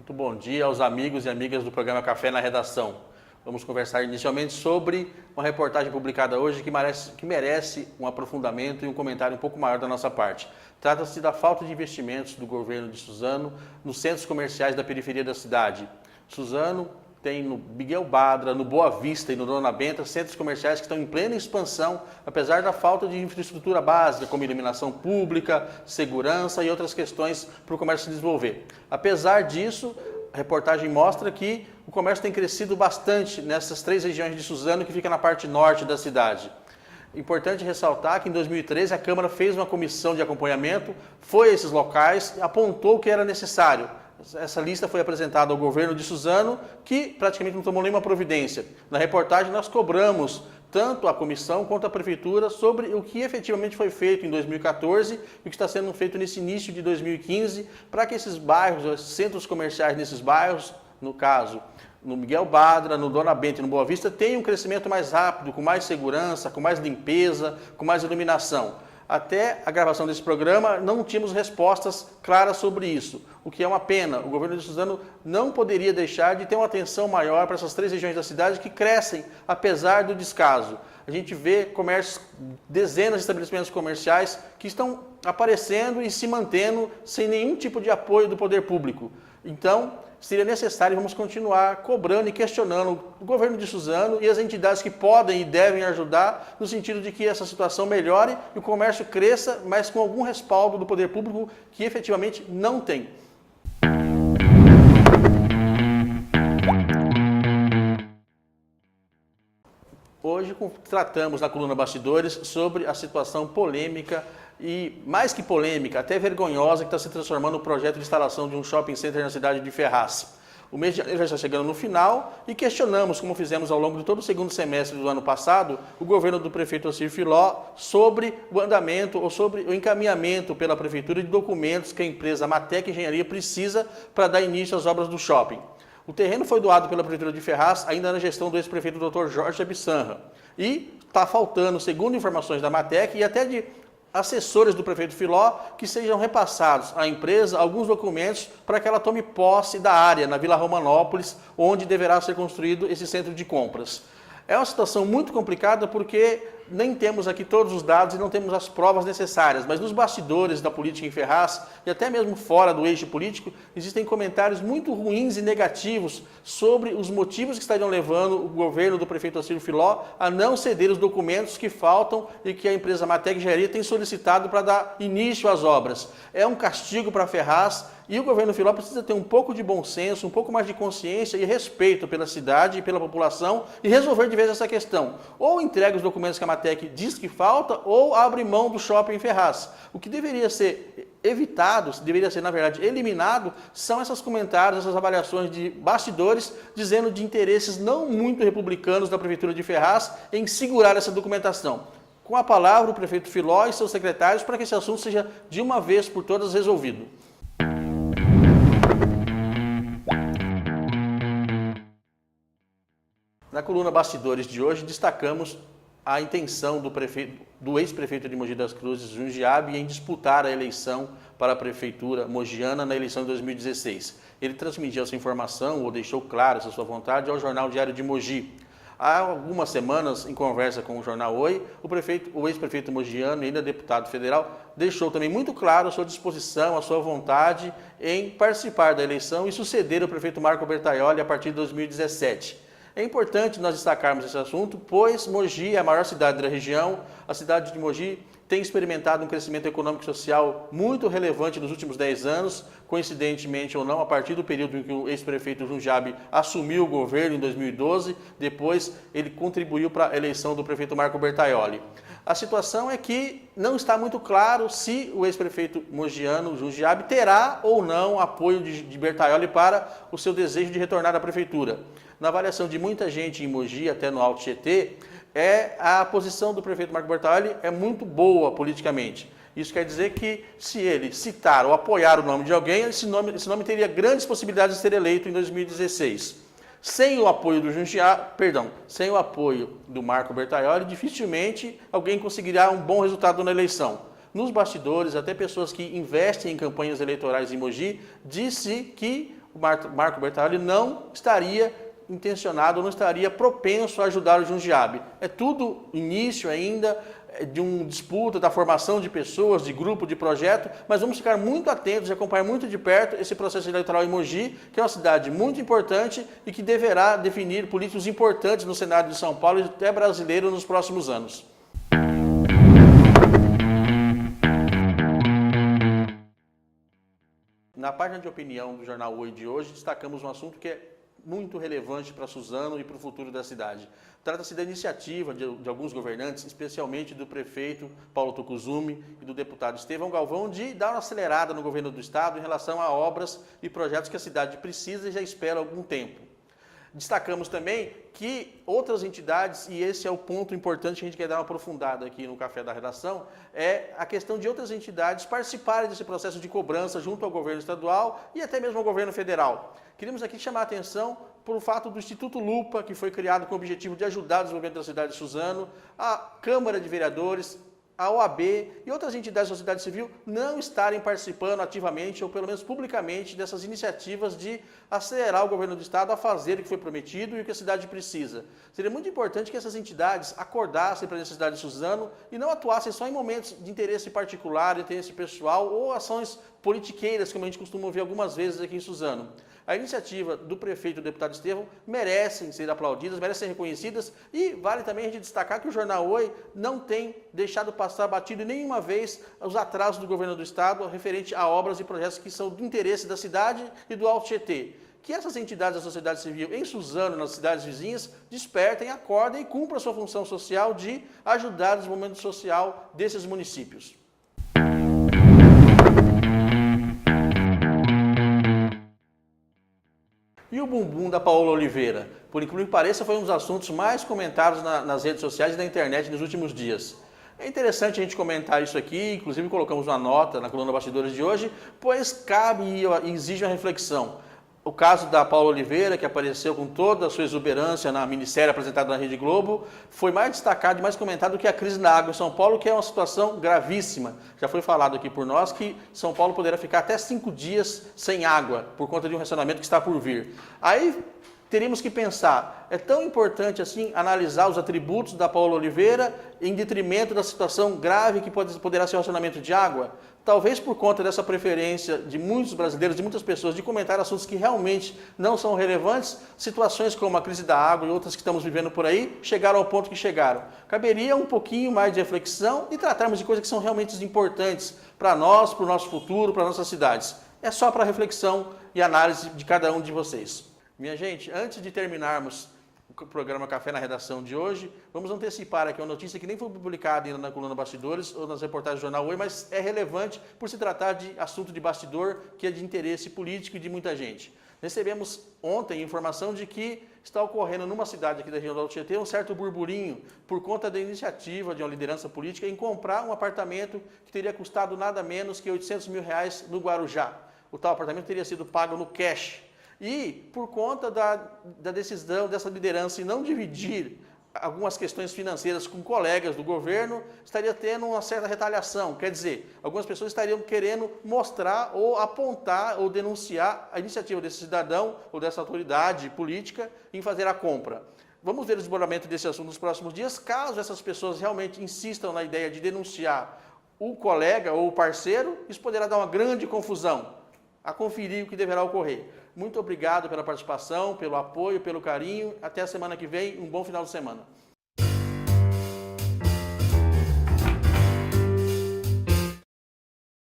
Muito bom dia aos amigos e amigas do programa Café na Redação. Vamos conversar inicialmente sobre uma reportagem publicada hoje que merece um aprofundamento e um comentário um pouco maior da nossa parte. Trata-se da falta de investimentos do governo de Suzano nos centros comerciais da periferia da cidade. Suzano tem no Miguel Badra, no Boa Vista e no Dona Benta centros comerciais que estão em plena expansão, apesar da falta de infraestrutura básica, como iluminação pública, segurança e outras questões para o comércio se desenvolver. Apesar disso, a reportagem mostra que o comércio tem crescido bastante nessas três regiões de Suzano, que fica na parte norte da cidade. Importante ressaltar que em 2013 a Câmara fez uma comissão de acompanhamento, foi a esses locais e apontou o que era necessário. Essa lista foi apresentada ao governo de Suzano, que praticamente não tomou nenhuma providência. Na reportagem nós cobramos tanto a comissão quanto a prefeitura sobre o que efetivamente foi feito em 2014 e o que está sendo feito nesse início de 2015 para que esses bairros, os centros comerciais nesses bairros, no caso, no Miguel Badra, no Dona Benta e no Boa Vista, tenham um crescimento mais rápido, com mais segurança, com mais limpeza, com mais iluminação. Até a gravação desse programa não tínhamos respostas claras sobre isso, o que é uma pena. O governo de Suzano não poderia deixar de ter uma atenção maior para essas três regiões da cidade que crescem, apesar do descaso. A gente vê comércios, dezenas de estabelecimentos comerciais que estão aparecendo e se mantendo sem nenhum tipo de apoio do poder público. Então, seria necessário, vamos continuar cobrando e questionando o governo de Suzano e as entidades que podem e devem ajudar no sentido de que essa situação melhore e o comércio cresça, mas com algum respaldo do poder público que efetivamente não tem. Hoje tratamos na coluna Bastidores sobre a situação polêmica e, mais que polêmica, até vergonhosa, que está se transformando no projeto de instalação de um shopping center na cidade de Ferraz. O mês de janeiro já está chegando no final e questionamos, como fizemos ao longo de todo o segundo semestre do ano passado, o governo do prefeito Ocir Filó sobre o andamento ou sobre o encaminhamento pela prefeitura de documentos que a empresa Matec Engenharia precisa para dar início às obras do shopping. O terreno foi doado pela Prefeitura de Ferraz ainda na gestão do ex-prefeito Dr. Jorge Abissanra. E está faltando, segundo informações da Matec e até de assessores do prefeito Filó, que sejam repassados à empresa alguns documentos para que ela tome posse da área na Vila Romanópolis, onde deverá ser construído esse centro de compras. É uma situação muito complicada porque nem temos aqui todos os dados e não temos as provas necessárias, mas nos bastidores da política em Ferraz e até mesmo fora do eixo político, existem comentários muito ruins e negativos sobre os motivos que estariam levando o governo do prefeito Ocir Filó a não ceder os documentos que faltam e que a empresa Matec Engenharia tem solicitado para dar início às obras. É um castigo para Ferraz e o governo Filó precisa ter um pouco de bom senso, um pouco mais de consciência e respeito pela cidade e pela população e resolver de vez essa questão. Ou entrega os documentos que a Matec diz que falta ou abre mão do shopping em Ferraz. O que deveria ser evitado, deveria ser, na verdade, eliminado, são esses comentários, essas avaliações de bastidores, dizendo de interesses não muito republicanos da Prefeitura de Ferraz em segurar essa documentação. Com a palavra, o prefeito Filó e seus secretários para que esse assunto seja, de uma vez por todas, resolvido. Na coluna Bastidores de hoje, destacamos a intenção do ex-prefeito de Mogi das Cruzes, Jundiabe, em disputar a eleição para a prefeitura mogiana na eleição de 2016. Ele transmitiu essa informação, ou deixou claro essa sua vontade, ao jornal Diário de Mogi. Há algumas semanas, em conversa com o jornal Oi, o ex-prefeito mogiano e ainda deputado federal deixou também muito claro a sua disposição, a sua vontade em participar da eleição e suceder o prefeito Marco Bertaioli a partir de 2017. É importante nós destacarmos esse assunto, pois Mogi é a maior cidade da região, a cidade de Mogi tem experimentado um crescimento econômico e social muito relevante nos últimos 10 anos, coincidentemente ou não, a partir do período em que o ex-prefeito Jundiabe assumiu o governo em 2012, depois ele contribuiu para a eleição do prefeito Marco Bertaioli. A situação é que não está muito claro se o ex-prefeito mogiano, Jundiabe, terá ou não apoio de Bertaioli para o seu desejo de retornar à prefeitura. Na avaliação de muita gente em Mogi, até no Alto Tietê, a posição do prefeito Marco Bertaioli é muito boa politicamente. Isso quer dizer que se ele citar ou apoiar o nome de alguém, esse nome teria grandes possibilidades de ser eleito em 2016. Sem o apoio sem o apoio do Marco Bertaioli, dificilmente alguém conseguirá um bom resultado na eleição. Nos bastidores, até pessoas que investem em campanhas eleitorais em Mogi, disse que o Marco Bertaioli não estaria intencionado, não estaria propenso a ajudar o Jundiabe. É tudo início ainda de uma disputa, da formação de pessoas, de grupo, de projeto, mas vamos ficar muito atentos e acompanhar muito de perto esse processo eleitoral em Mogi, que é uma cidade muito importante e que deverá definir políticos importantes no cenário de São Paulo e até brasileiro nos próximos anos. Na página de opinião do Jornal Oi de hoje, destacamos um assunto que é muito relevante para Suzano e para o futuro da cidade. Trata-se da iniciativa de alguns governantes, especialmente do prefeito Paulo Tucuzumi e do deputado Estevão Galvão, de dar uma acelerada no governo do estado em relação a obras e projetos que a cidade precisa e já espera há algum tempo. Destacamos também que outras entidades, e esse é o ponto importante que a gente quer dar uma aprofundada aqui no Café da Redação, é a questão de outras entidades participarem desse processo de cobrança junto ao governo estadual e até mesmo ao governo federal. Queremos aqui chamar a atenção por o fato do Instituto Lupa, que foi criado com o objetivo de ajudar o desenvolvimento da cidade de Suzano, a Câmara de Vereadores, a OAB e outras entidades da sociedade civil não estarem participando ativamente ou pelo menos publicamente dessas iniciativas de acelerar o governo do estado a fazer o que foi prometido e o que a cidade precisa. Seria muito importante que essas entidades acordassem para a necessidade de Suzano e não atuassem só em momentos de interesse particular, de interesse pessoal ou ações politiqueiras, como a gente costuma ver algumas vezes aqui em Suzano. A iniciativa do prefeito e do deputado Estevão merecem ser aplaudidas, merecem ser reconhecidas e vale também a gente destacar que o Jornal Oi não tem deixado passar batido nenhuma vez os atrasos do governo do estado referente a obras e projetos que são do interesse da cidade e do Alto Tietê. Que essas entidades da sociedade civil em Suzano, nas cidades vizinhas, despertem, acordem e cumpram a sua função social de ajudar o desenvolvimento social desses municípios. E o bumbum da Paola Oliveira? Por incrível que pareça, foi um dos assuntos mais comentados nas redes sociais e na internet nos últimos dias. É interessante a gente comentar isso aqui, inclusive colocamos uma nota na coluna Bastidores de hoje, pois cabe e exige uma reflexão. O caso da Paola Oliveira, que apareceu com toda a sua exuberância na minissérie apresentada na Rede Globo, foi mais destacado e mais comentado do que a crise da água em São Paulo, que é uma situação gravíssima. Já foi falado aqui por nós que São Paulo poderá ficar até 5 dias sem água, por conta de um racionamento que está por vir. Aí teríamos que pensar, é tão importante assim analisar os atributos da Paola Oliveira em detrimento da situação grave que poderá ser o racionamento de água? Talvez por conta dessa preferência de muitos brasileiros, de muitas pessoas, de comentar assuntos que realmente não são relevantes, situações como a crise da água e outras que estamos vivendo por aí, chegaram ao ponto que chegaram. Caberia um pouquinho mais de reflexão e tratarmos de coisas que são realmente importantes para nós, para o nosso futuro, para nossas cidades. É só para reflexão e análise de cada um de vocês. Minha gente, antes de terminarmos o programa Café na Redação de hoje, vamos antecipar aqui uma notícia que nem foi publicada ainda na coluna Bastidores ou nas reportagens do Jornal Oi, mas é relevante por se tratar de assunto de bastidor que é de interesse político e de muita gente. Recebemos ontem informação de que está ocorrendo numa cidade aqui da região do Alto Tietê um certo burburinho por conta da iniciativa de uma liderança política em comprar um apartamento que teria custado nada menos que R$800 mil no Guarujá. O tal apartamento teria sido pago no cash. E, por conta da decisão dessa liderança em não dividir algumas questões financeiras com colegas do governo, estaria tendo uma certa retaliação. Quer dizer, algumas pessoas estariam querendo mostrar ou apontar ou denunciar a iniciativa desse cidadão ou dessa autoridade política em fazer a compra. Vamos ver o desdobramento desse assunto nos próximos dias. Caso essas pessoas realmente insistam na ideia de denunciar o colega ou o parceiro, isso poderá dar uma grande confusão. A conferir o que deverá ocorrer. Muito obrigado pela participação, pelo apoio, pelo carinho. Até a semana que vem. Um bom final de semana.